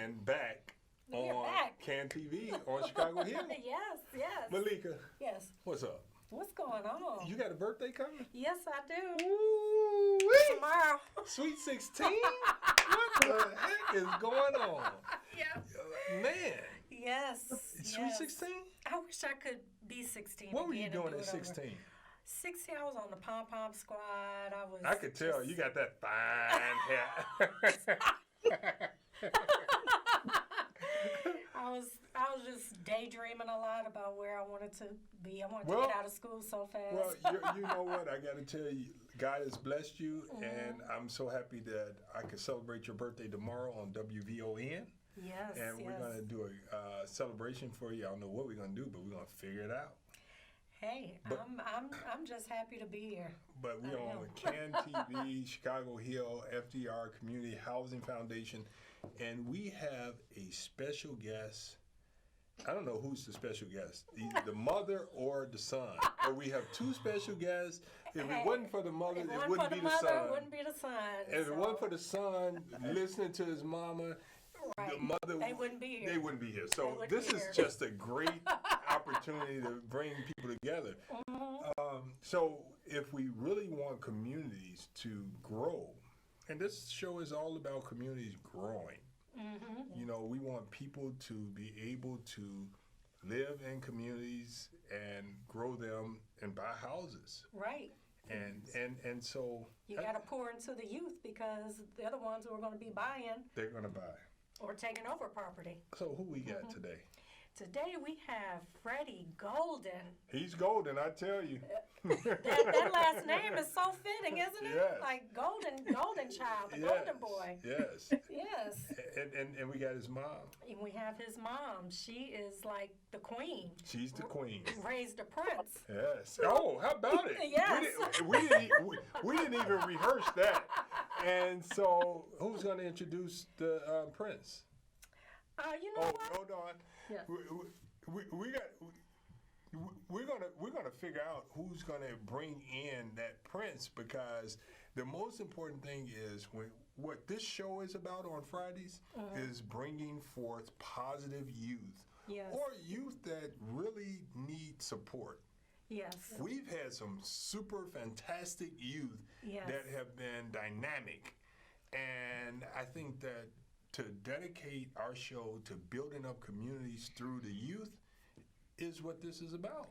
and back We're on back. Can TV on Chicago Hill. Yes, yes. Meleika, Yes. what's up? What's going on? You got a birthday coming? Yes, I do. Ooh-wee. Tomorrow. Sweet 16? What the heck is going on? Yes. Man. Yes. Sweet 16? I wish I could be 16. What were you again and doing do at it over. 16? 16, I was on the pom pom squad. I could tell you got that fine hair. I was just daydreaming a lot about where I wanted to be. I wanted to get out of school so fast. Well, you know what? I got to tell you, God has blessed you, and I'm so happy that I can celebrate your birthday tomorrow on WVON. Yes, and we're going to do a celebration for you. I don't know what we're going to do, but we're going to figure it out. Hey, I'm just happy to be here. But we're on Can TV, Chicago Hill, FDR Community Housing Foundation, and we have a special guest. I don't know who's the special guest, either the mother or the son. But we have two special guests. If it wasn't for the mother, it wouldn't be the son. It wouldn't be the son. If it wasn't for the son listening to his mama, right. the mother, they wouldn't be here. They wouldn't be here. So this is just a great opportunity to bring people together. So if we really want communities to grow, and this show is all about communities growing. You know, we want people to be able to live in communities and grow them and buy houses. Right. And so you got to pour into the youth because they're the ones who are going to be buying. They're going to buy. Or taking over property. So who we got today? Today we have Freddie Golden. He's golden, I tell you. that last name is so fitting, isn't it? Yes. Like golden child, the golden boy. Yes. Yes. And we got his mom. And we have his mom. She is like the queen. She's the queen. Raised a prince. Yes. Oh, how about it? Yes. We didn't even rehearse that. And so, who's going to introduce the prince? You know what? Hold on. Yes. We're gonna figure out who's gonna bring in that prince, because the most important thing is what this show is about on Fridays is bringing forth positive youth. Yes. Or youth that really need support. Yes. We've had some super fantastic youth that have been dynamic, and I think that to dedicate our show to building up communities through the youth is what this is about.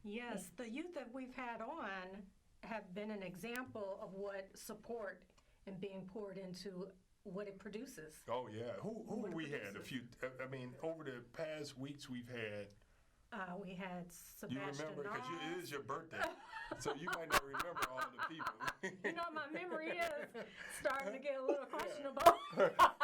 Yes, the youth that we've had on have been an example of what support and being poured into what it produces. Oh yeah, who we had a few. I mean, over the past weeks we've had. We had Sebastian. You remember, because it is your birthday, so you might not remember all the people. You know, my memory is starting to get a little questionable.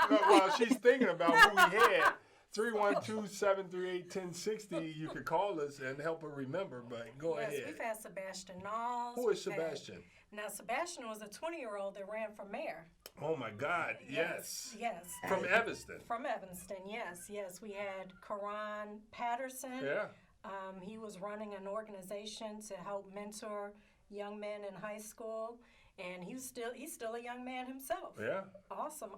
Well, she's thinking about who we had. 312-738-1060. You could call us and help her remember, but go ahead. Yes, we've had Sebastian Knowles. Who is Sebastian? Now, Sebastian was a 20-year-old that ran for mayor. Oh, my God, yes. Yes. From Evanston. From Evanston, yes. We had Karan Patterson. Yeah. He was running an organization to help mentor young men in high school. And he's still a young man himself. Yeah. Awesome.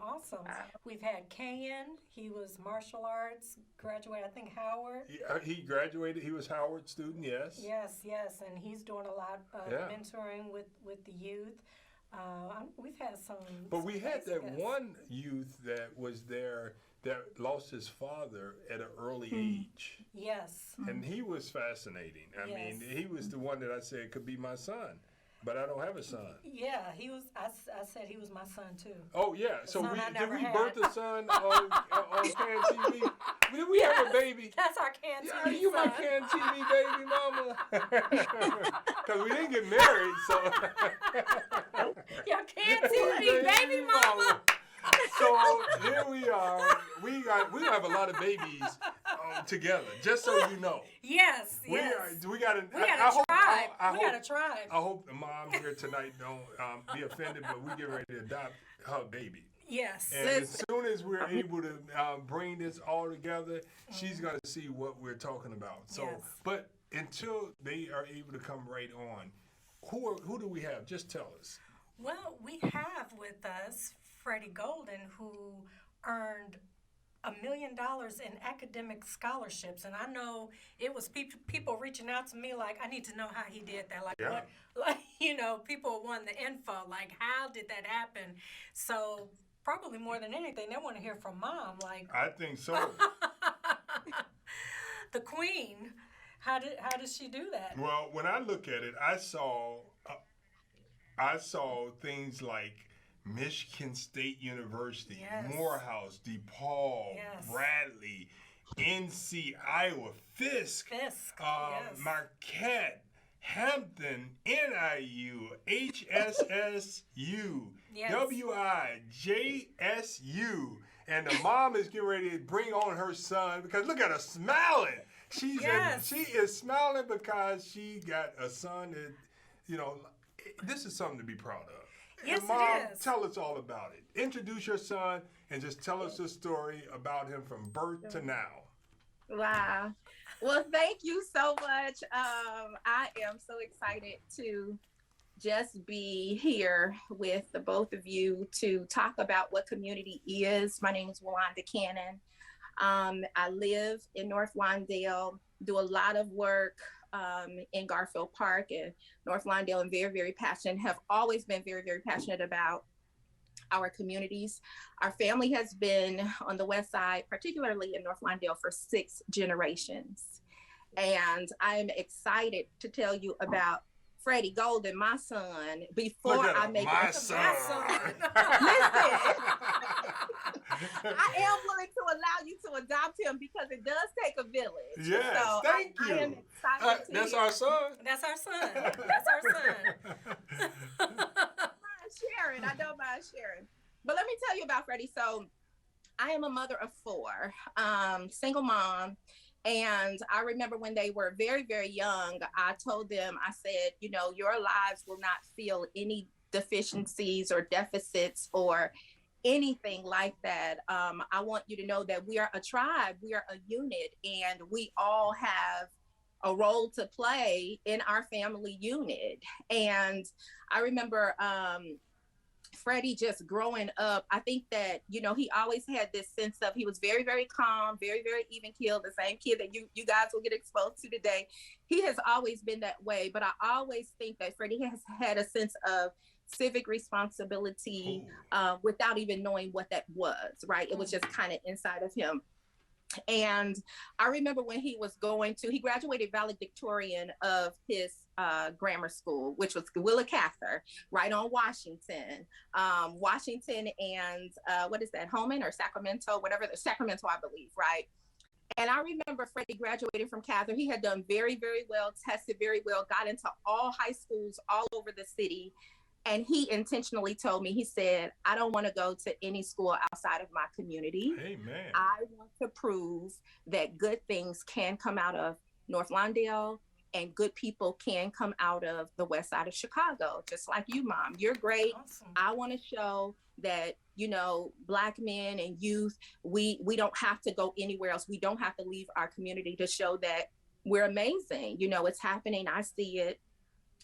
We've had Kayan. He was martial arts, graduated, I think, Howard. He graduated. He was Howard student, yes. Yes. And he's doing a lot of mentoring with the youth. We've had some. But we had that one youth that was there that lost his father at an early age. Yes. And he was fascinating. I mean, he was the one that I said could be my son. But I don't have a son. Yeah, he was. I said he was my son too. Oh yeah. So did we had. birth a son on Can TV? Did we have a baby? That's our Can TV. Are you my Can TV baby mama? Because we didn't get married, so. Your Can TV baby mama. So here we are. We have a lot of babies together. Just so you know. Yes. We got a tribe. I hope the mom here tonight don't be offended, but we get ready to adopt her baby. Yes. And as soon as we're able to bring this all together, she's going to see what we're talking about. So, but until they are able to come right on, who do we have? Just tell us. Well, we have with us Freddie Golden, who earned $1 million in academic scholarships, and I know it was people reaching out to me like, I need to know how he did that. Like, Yeah. what, like, people want the info. Like, how did that happen? So probably more than anything, they want to hear from Mom. Like, I think so. the Queen. How did she do that? Well, when I look at it, I saw things like Michigan State University, Yes. Morehouse, DePaul, Yes. Bradley, NC, Iowa, Fisk, Yes. Marquette, Hampton, NIU, HSSU, Yes. WI, JSU, and the mom is getting ready to bring on her son because look at her smiling. Yes. She is smiling because she got a son that, this is something to be proud of. Yes, and Mom, it is. tell us all about it. Introduce your son and just tell us the story about him from birth to now. Wow. Well, thank you so much. I am so excited to just be here with the both of you to talk about what community is. My name is Wanda Cannon. I live in North Lawndale, do a lot of work in Garfield Park and North Lawndale, and very, very passionate, have always been very, very passionate about our communities. Our family has been on the West Side, particularly in North Lawndale, for 6 generations. And I'm excited to tell you about Freddie Golden, my son, before I make my it. son. Listen, I am willing to allow you to adopt him because it does take a village. Yes, so thank you. I am excited to That's hear. our son. That's our son. That's our son. Sharing. I don't mind sharing. But let me tell you about Freddie. So I am a mother of 4, single mom. And I remember when they were very, very young, I told them, I said, your lives will not feel any deficiencies or deficits or anything like that. I want you to know that we are a tribe, we are a unit, and we all have a role to play in our family unit. And I remember Freddie just growing up, I think that, he always had this sense of, he was very, very calm, very, very even keeled, the same kid that you guys will get exposed to today. He has always been that way, but I always think that Freddie has had a sense of civic responsibility without even knowing what that was, right? It was just kind of inside of him. And I remember when he graduated valedictorian of his grammar school, which was Willa Cather, right on Washington and what is that, Holman or Sacramento, Sacramento, I believe, right? And I remember Freddie graduated from Cather. He had done very, very well, tested very well, got into all high schools all over the city. And he intentionally told me, he said, I don't want to go to any school outside of my community. Amen. I want to prove that good things can come out of North Lawndale and good people can come out of the West Side of Chicago, just like you, Mom. You're great. Awesome. I want to show that, Black men and youth, we don't have to go anywhere else. We don't have to leave our community to show that we're amazing. It's happening. I see it.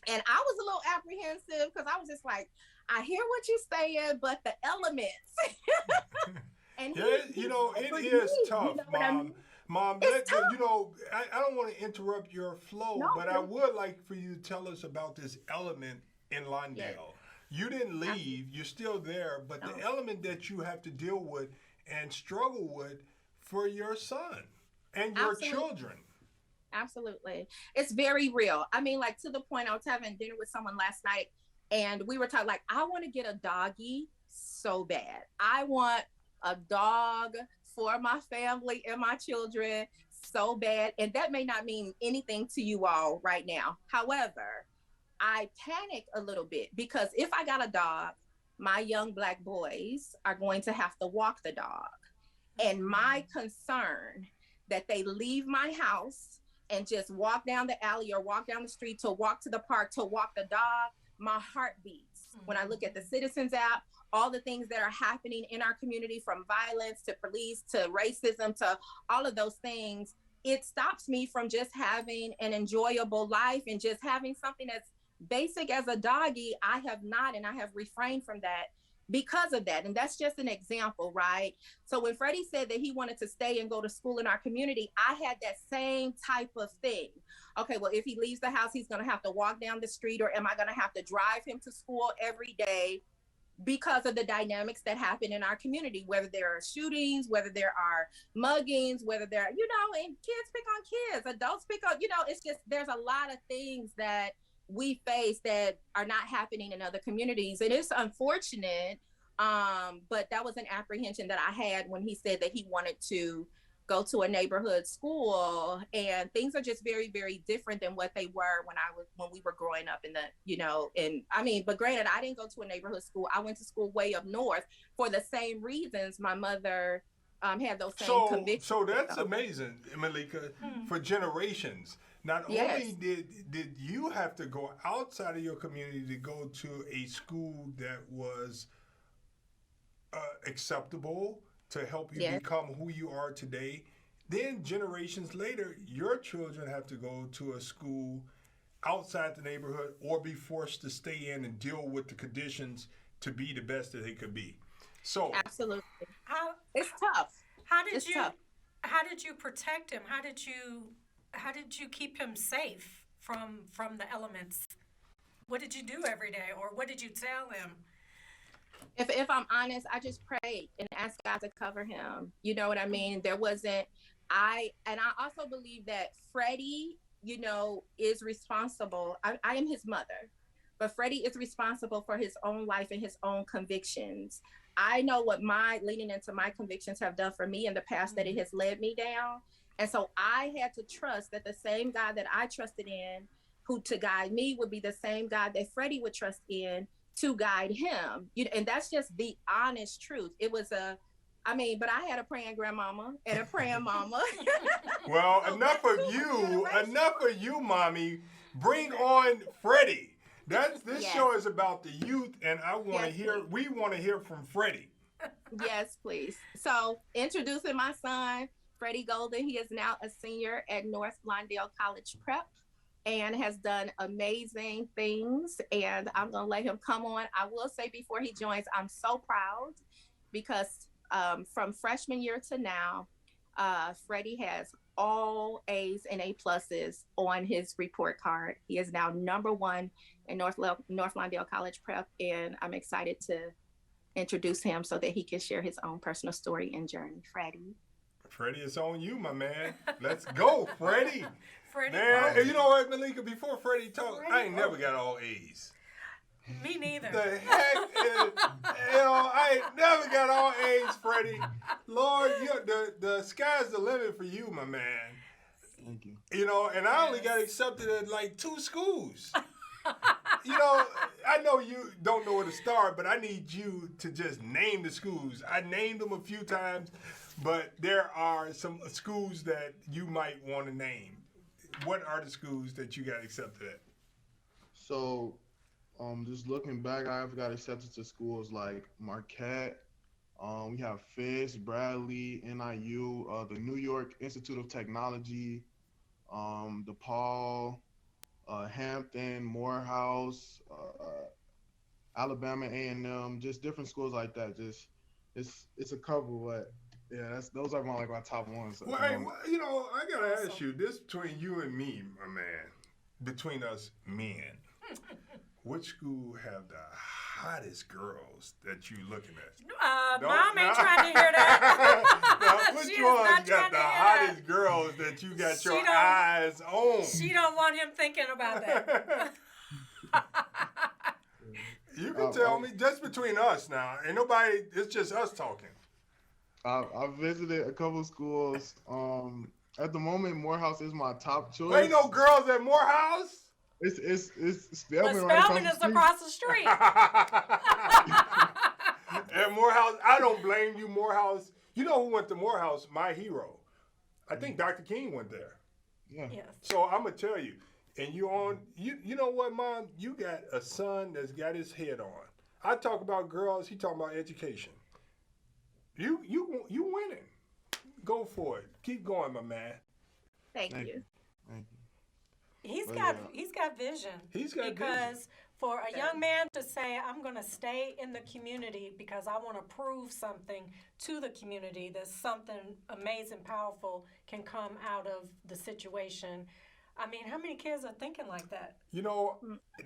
And I was a little apprehensive because I was just like, I hear what you're saying, but the elements. And it is tough, Mom. Mom, It's tough. I don't want to interrupt your flow, but I would like for you to tell us about this element in Lawndale. Yes. You didn't leave, you're still there, but the element that you have to deal with and struggle with for your son and your children. Absolutely. It's very real. I mean, like, to the point, I was having dinner with someone last night and we were talking, like, I want to get a doggy so bad. I want a dog for my family and my children so bad. And that may not mean anything to you all right now. However, I panic a little bit because if I got a dog, my young Black boys are going to have to walk the dog. And my concern that they leave my house and just walk down the alley or walk down the street to walk to the park to walk the dog, my heart beats. When I look at the Citizens app, all the things that are happening in our community, from violence to police to racism to all of those things, it stops me from just having an enjoyable life and just having something as basic as a doggy. I have refrained from that because of that. And that's just an example, right? So when Freddie said that he wanted to stay and go to school in our community, I had that same type of thing. Okay, well, if he leaves the house, he's going to have to walk down the street, or am I going to have to drive him to school every day? Because of the dynamics that happen in our community, whether there are shootings, whether there are muggings, whether there are, and kids pick on kids, adults pick on, it's just, there's a lot of things that we face that are not happening in other communities. And it's unfortunate, but that was an apprehension that I had when he said that he wanted to go to a neighborhood school, and things are just very, very different than what they were when we were growing up in the, but granted, I didn't go to a neighborhood school. I went to school way up north for the same reasons my mother had those same convictions. So that's amazing, Meleika, for generations. Not only did you have to go outside of your community to go to a school that was acceptable to help you become who you are today, then generations later, your children have to go to a school outside the neighborhood or be forced to stay in and deal with the conditions to be the best that they could be. So absolutely, it's tough. How did you protect him? How did you keep him safe from the elements? What did you do every day, or what did you tell him? If I'm honest, I just prayed and asked God to cover him. You know what I mean? There wasn't, I also believe that Freddie, is responsible. I am his mother, but Freddie is responsible for his own life and his own convictions. I know what leaning into my convictions have done for me in the past, that it has led me down. And so I had to trust that the same God that I trusted in, who to guide me, would be the same God that Freddie would trust in to guide him. And that's just the honest truth. It was but I had a praying grandmama and a praying mama. Well, so enough of you, mommy. Bring on Freddie. This show is about the youth, and we want to hear from Freddie. Yes, please. So introducing my son, Freddie Golden. He is now a senior at North Lawndale College Prep and has done amazing things. And I'm going to let him come on. I will say before he joins, I'm so proud because from freshman year to now, Freddie has all A's and A pluses on his report card. He is now #1 in North Lawndale College Prep. And I'm excited to introduce him so that he can share his own personal story and journey. Freddie, it's on you, my man. Let's go, Freddie. Freddie. Man, you know what, Meleika, before Freddie talks, I ain't never got all A's. Me neither. The heck is, I ain't never got all A's, Freddie. Lord, the sky's the limit for you, my man. Thank you. And I only got accepted at like 2 schools. I know you don't know where to start, but I need you to just name the schools. I named them a few times, but there are some schools that you might want to name. What are the schools that you got accepted at? So, just looking back, I've got accepted to schools like Marquette. We have Fisk, Bradley, NIU, the New York Institute of Technology, DePaul, Hampton, Morehouse, Alabama A&M, just different schools like that. Just it's a couple, but yeah, those are my top ones. Well, hey, I gotta ask you this between you and me, my man, between us men, which school have the hottest girls that you looking at? Mom ain't trying to hear that. Now, which one got the hottest girls that you got your eyes on? She don't want him thinking about that. You can tell me, just between us now. Ain't nobody, it's just us talking. I visited a couple schools. At the moment, Morehouse is my top choice. Ain't no girls at Morehouse? It's Spelman Spelman right is across the street. At Morehouse, I don't blame you, Morehouse. You know who went to Morehouse? My hero. I think Dr. King went there. Yeah. Yes. So I'm gonna tell you, and you know what, Mom? You got a son that's got his head on. I talk about girls, he talking about education. You winning. Go for it. Keep going, my man. Thank you. Thank you. He's got vision. He's got because vision. For a young man to say, I'm going to stay in the community because I want to prove something to the community that something amazing, powerful can come out of the situation. I mean, how many kids are thinking like that? You know,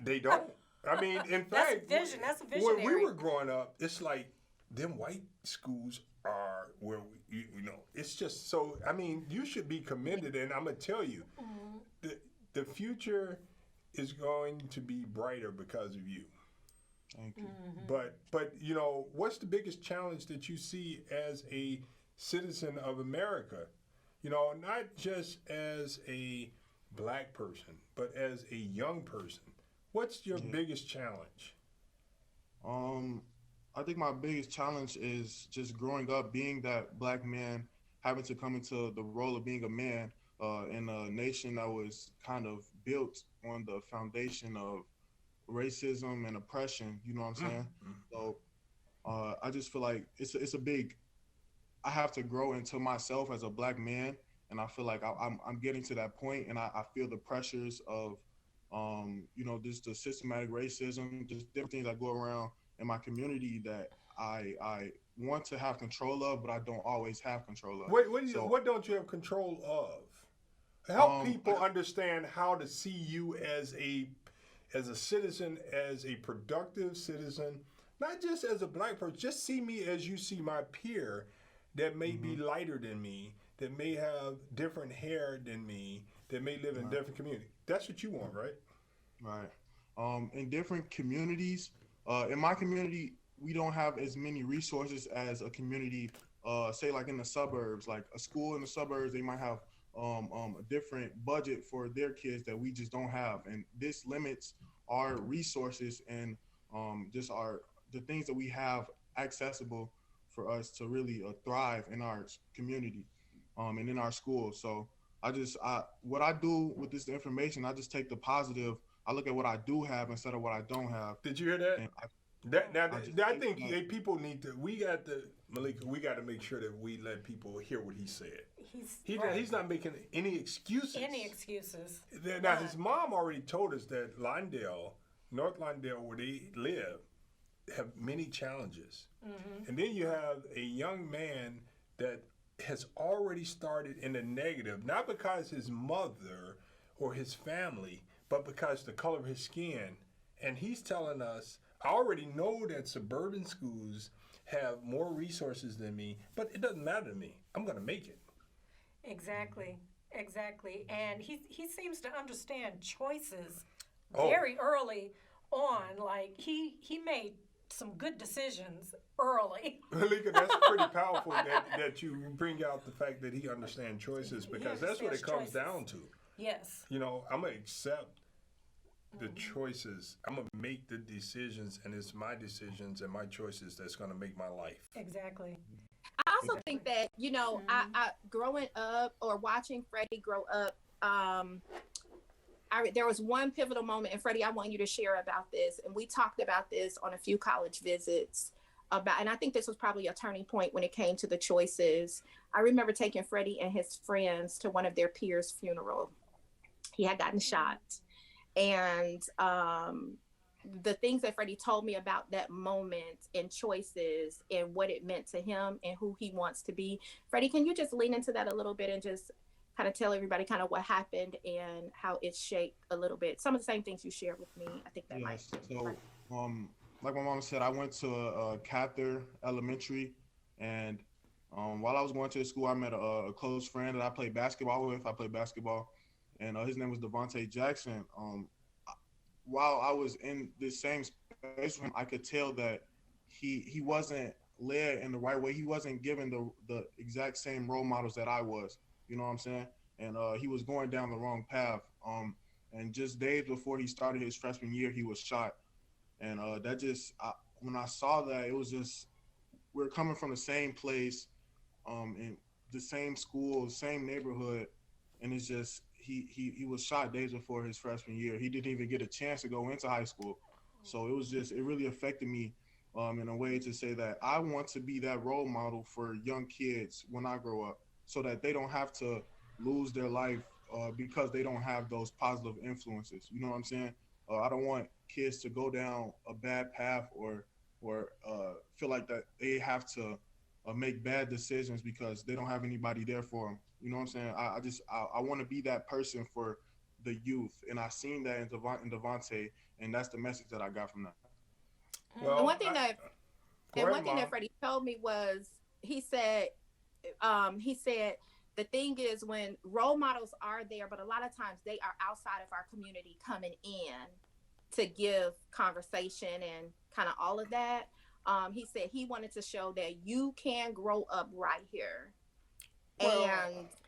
they don't. I mean, in That's fact, vision. That's when visionary. we were growing up, it's like them white schools are where you know. It's just so. I mean, you should be commended, and I'm gonna tell you, the future is going to be brighter because of you. Thank you. But you know, what's the biggest challenge that you see as a citizen of America? You know, not just as a black person, but as a young person. What's your biggest challenge? I think my biggest challenge is just growing up, being that black man, having to come into the role of being a man in a nation that was kind of built on the foundation of racism and oppression. You know what I'm saying? So I just feel like it's a big. I have to grow into myself as a black man, and I feel like I'm getting to that point, and I feel the pressures of you know, just the systematic racism, just different things that go around in my community that I want to have control of, but I don't always have control of. What don't you have control of? Help people understand how to see you as a citizen, as a productive citizen, not just as a black person. Just see me as you see my peer that may be lighter than me, that may have different hair than me, that may live in a different community. That's what you want, right? Right. In different communities, in my community, we don't have as many resources as a community, say like in the suburbs. Like a school in the suburbs, they might have a different budget for their kids that we just don't have, and this limits our resources and just the things that we have accessible for us to really thrive in our community and in our schools. So what I do with this information, I just take the positive. I look at what I do have instead of what I don't have. Did you hear that? I think people need to. Meleika, we got to make sure that we let people hear what he said. He's not making any excuses. Now, his mom already told us that North Lawndale, where they live, have many challenges. And then you have a young man that has already started in the negative, not because his mother or his family, but because the color of his skin. And he's telling us, I already know that suburban schools have more resources than me, but it doesn't matter to me. I'm going to make it. Exactly. And he seems to understand choices very early on. Like he made some good decisions early. Meleika, that's pretty powerful that you bring out the fact that he understands choices, because that's what it comes down to. Yes. You know, I'm going to accept the choices. I'm going to make the decisions, and it's my decisions and my choices that's going to make my life. Exactly. I also think that, you know, I growing up or watching Freddie grow up, there was one pivotal moment, and Freddie, I want you to share about this. And we talked about this on a few college visits and I think this was probably a turning point when it came to the choices. I remember taking Freddie and his friends to one of their peers' funeral. He had gotten shot. And the things that Freddie told me about that moment and choices and what it meant to him and who he wants to be. Freddie, can you just lean into that a little bit and just kind of tell everybody kind of what happened and how it shaped a little bit? Some of the same things you shared with me. I think that might. So, like my mom said, I went to Cather Elementary, and while I was going to the school, I met a close friend that I played basketball with. And his name was Devontae Jackson. While I was in this same space with him, I could tell that he wasn't led in the right way. He wasn't given the exact same role models that I was. You know what I'm saying? And he was going down the wrong path. And just days before he started his freshman year, he was shot. And when I saw that, it was just, we're coming from the same place, in the same school, the same neighborhood, and it's just, he was shot days before his freshman year. He didn't even get a chance to go into high school. So it really affected me in a way to say that I want to be that role model for young kids when I grow up, so that they don't have to lose their life because they don't have those positive influences. You know what I'm saying? I don't want kids to go down a bad path or feel like that they have to make bad decisions because they don't have anybody there for them. You know what I'm saying? I want to be that person for the youth, and I seen that in Devontae, and that's the message that I got from that. Well, And one thing Mom. that Freddie told me was he said the thing is when role models are there, but a lot of times they are outside of our community coming in to give conversation and kind of all of that. He said he wanted to show that you can grow up right here.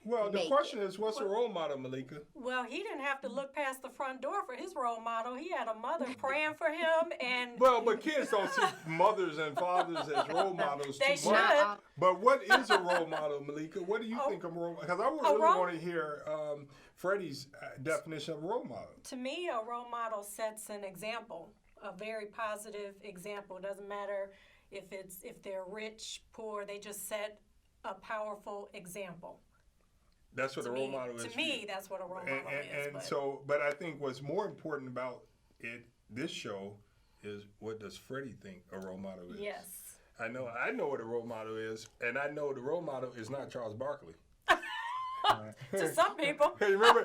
Well, the question is, what's a role model, Meleika? Well, he didn't have to look past the front door for his role model. He had a mother praying for him, and Well, but kids don't see mothers and fathers as role models they too much. should. But what is a role model, Meleika? What do you think of a role model? Because I would really want to hear Freddie's definition of a role model. To me, a role model sets an example, a very positive example. It doesn't matter if they're rich, poor. They just set a powerful example. That's what a role model is. To me, that's what a role model is. But I think what's more important about this show, is what does Freddie think a role model is? Yes. I know what a role model is, and I know the role model is not Charles Barkley. To some people. Hey, remember?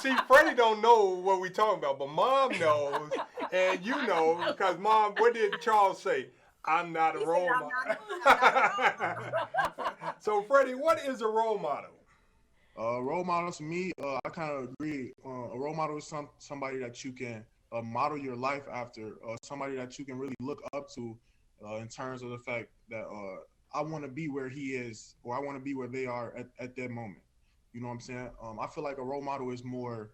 See, Freddie don't know what we talking about, but Mom knows, and you know, because Mom, what did Charles say? I'm not a role model. So, Freddie, what is a role model? Role models to me, I kind of agree. A role model is somebody that you can model your life after, somebody that you can really look up to in terms of the fact that I want to be where he is, or I want to be where they are at that moment. You know what I'm saying? I feel like a role model is more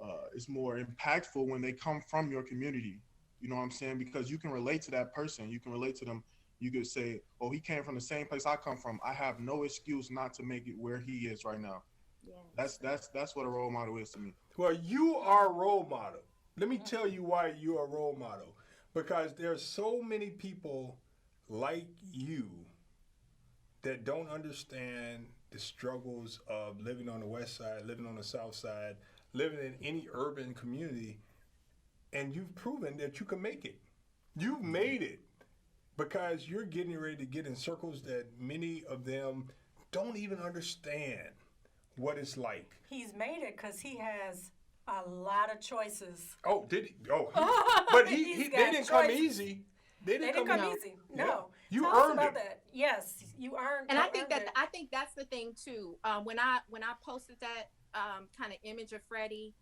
impactful when they come from your community. You know what I'm saying? Because you can relate to that person. You can relate to them. You could say, oh, he came from the same place I come from. I have no excuse not to make it where he is right now. Yeah. That's what a role model is to me. Well, you are a role model. Let me tell you why you're a role model. Because there's so many people like you that don't understand the struggles of living on the west side, living on the south side, living in any urban community, and you've proven that you can make it. You've made it because you're getting ready to get in circles that many of them don't even understand what it's like. He's made it because he has a lot of choices. Oh, did he? Oh, but they didn't come easy. They didn't come easy. No. Yeah. You Tell us earned about it. that. Yes, you earned. And I think that's the thing too. When I posted that kind of image of Freddie,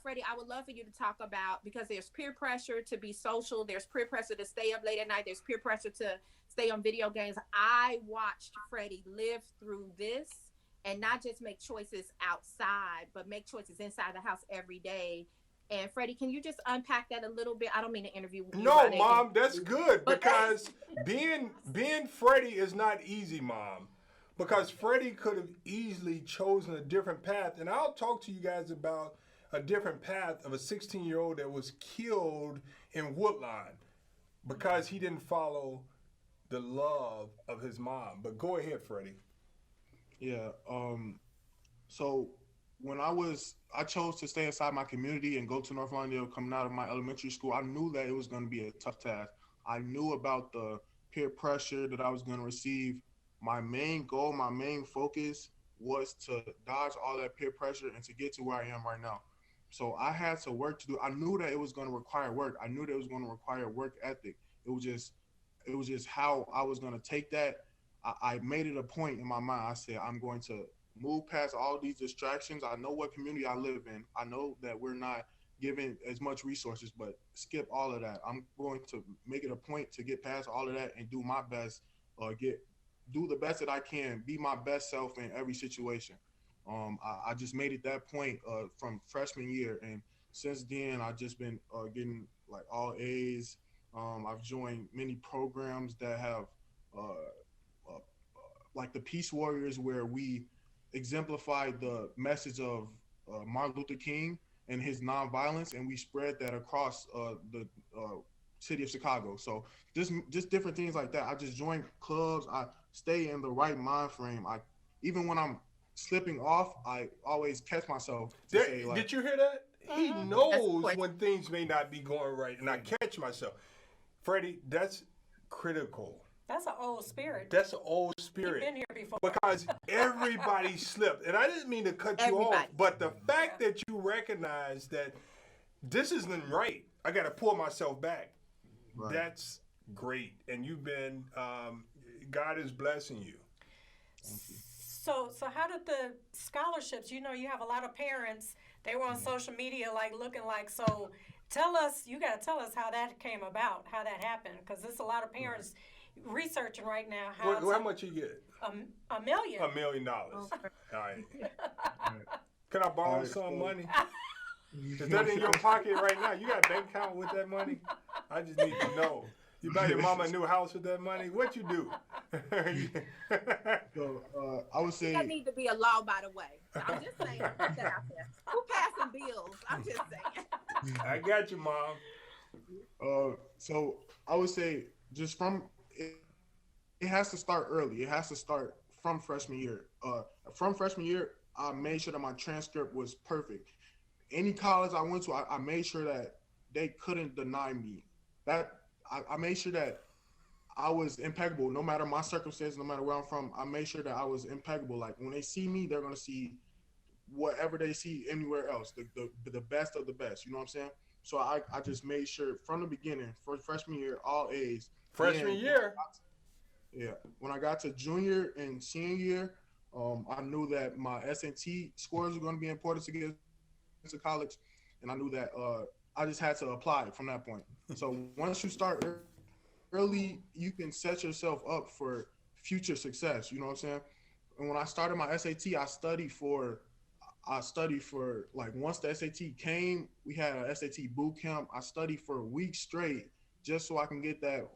Freddie, I would love for you to talk about, because there's peer pressure to be social, there's peer pressure to stay up late at night, there's peer pressure to stay on video games. I watched Freddie live through this and not just make choices outside, but make choices inside the house every day. And Freddie, can you just unpack that a little bit? I don't mean to interview you. No, Mom, that's good, because being Freddie is not easy, Mom. Because Freddie could have easily chosen a different path. And I'll talk to you guys about a different path of a 16-year-old that was killed in Woodlawn because he didn't follow the love of his mom. But go ahead, Freddie. Yeah. So when I chose to stay inside my community and go to North Lawndale coming out of my elementary school, I knew that it was going to be a tough task. I knew about the peer pressure that I was going to receive. My main goal, my main focus was to dodge all that peer pressure and to get to where I am right now. So I had to work to do. I knew that it was going to require work. I knew that it was going to require work ethic. It was just how I was going to take that. I made it a point in my mind. I said, I'm going to move past all these distractions. I know what community I live in. I know that we're not given as much resources, but skip all of that. I'm going to make it a point to get past all of that and do my best, do the best that I can, be my best self in every situation. I just made it that point from freshman year, and since then I've just been getting like all A's. I've joined many programs that have like the Peace Warriors, where we exemplify the message of Martin Luther King and his nonviolence, and we spread that across the city of Chicago. So just different things like that. I just joined clubs. I stay in the right mind frame. Even when I'm slipping off, I always catch myself to say, like, did you hear that? he knows when things may not be going right, and I catch myself. Freddie, that's critical. That's an old spirit. That's an old spirit. You've been here before. Because everybody slipped. And I didn't mean to cut you off, but the fact that you recognize that this isn't right, I got to pull myself back. Right. That's great. And you've been, God is blessing you. So how did the scholarships, you have a lot of parents, they were on social media looking like, so tell us, you got to tell us how that came about, how that happened, because there's a lot of parents researching right now. How much you get? $1 million. $1 million. All right. Can I borrow some money? Is that in your pocket right now? You got a bank account with that money? I just need to know. You buy your mama a new house with that money? What you do? So, I would say that need to be a law, by the way. I'm just saying, put that out there. Who passing bills? I'm just saying. I got you, Mom. So I would say just it has to start early. It has to start from freshman year. From freshman year, I made sure that my transcript was perfect. Any college I went to, I made sure that they couldn't deny me. That I made sure that I was impeccable, no matter my circumstances, no matter where I'm from. I made sure that I was impeccable. Like when they see me, they're gonna see whatever they see anywhere else, the best of the best. You know what I'm saying? So I just made sure from the beginning, for freshman year, all A's. Freshman year. When I got to junior and senior year, I knew that my SAT scores were going to be important to get into college, and I knew that I just had to apply from that point. So once you start early, you can set yourself up for future success. You know what I'm saying? And when I started my SAT, I studied for like once the SAT came, we had an SAT boot camp. I studied for a week straight just so I can get that.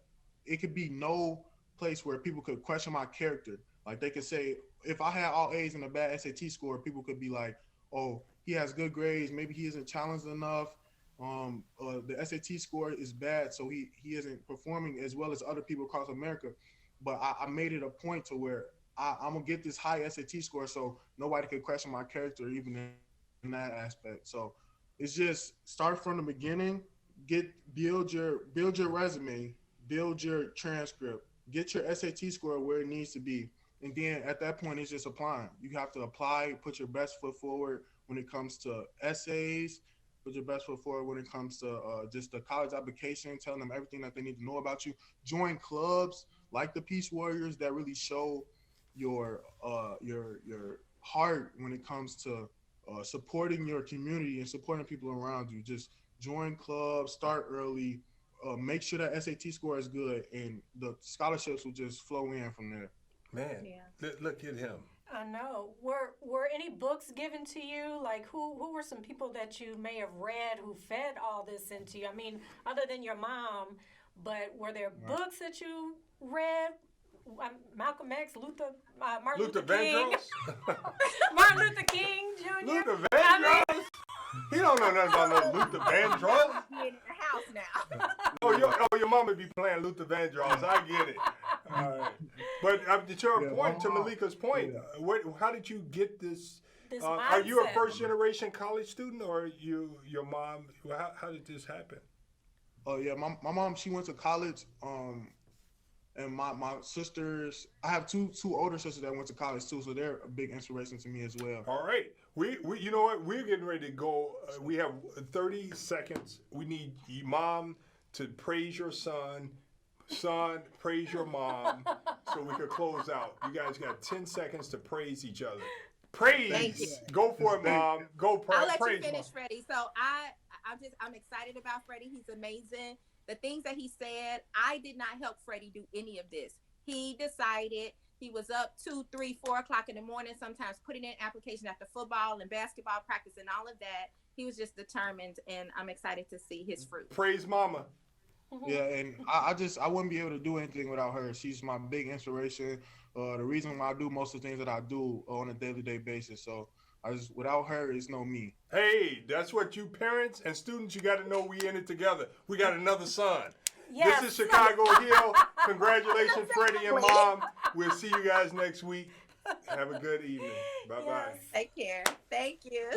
It could be no place where people could question my character. Like they could say, if I had all A's and a bad SAT score, people could be like, oh, he has good grades, maybe he isn't challenged enough. The SAT score is bad, so he isn't performing as well as other people across America. But I made it a point to where I'm gonna get this high SAT score, so nobody could question my character even in that aspect. So it's just start from the beginning, build your resume, build your transcript, get your SAT score where it needs to be. And then at that point, it's just applying. You have to apply, put your best foot forward when it comes to essays, put your best foot forward when it comes to just the college application, telling them everything that they need to know about you. Join clubs like the Peace Warriors that really show your heart when it comes to supporting your community and supporting people around you. Just join clubs, start early, make sure that SAT score is good, and the scholarships will just flow in from there. Man, look at him. I know. Were any books given to you? Like who were some people that you may have read who fed all this into you? I mean, other than your mom, but were there books that you read? Malcolm X, Martin Luther King. Martin Luther King Jr. Luther Vandross? He don't know nothing about no Luther Vandross. He in the house now. your mama be playing Luther Vandross. I get it. All right. But to your point, to Meleika's point, how did you get this? Are you a first generation college student, or your mom? How did this happen? Oh yeah, my mom, she went to college. And my sisters, I have two older sisters that went to college too, so they're a big inspiration to me as well. All right, we you know what? We're getting ready to go. We have 30 seconds. We need your mom to praise your son, praise your mom, so we could close out. You guys got 10 seconds to praise each other. Praise. Thank you. Go for it, Mom. Go praise. I'll let praise you finish, Mom. Freddie. So I'm excited about Freddie. He's amazing. The things that he said, I did not help Freddie do any of this. He decided. He was up 2, 3, 4 o'clock in the morning, sometimes putting in applications after football and basketball practice and all of that. He was just determined, and I'm excited to see his fruit. Praise Mama. Yeah, and I wouldn't be able to do anything without her. She's my big inspiration. The reason why I do most of the things that I do on a day-to-day basis. So without her, it's no me. Hey, that's what you parents and students, you got to know we in it together. We got another son. Yes. This is Chicago Hill. Congratulations, Freddie and Mom. We'll see you guys next week. Have a good evening. Bye-bye. Take care. Thank you.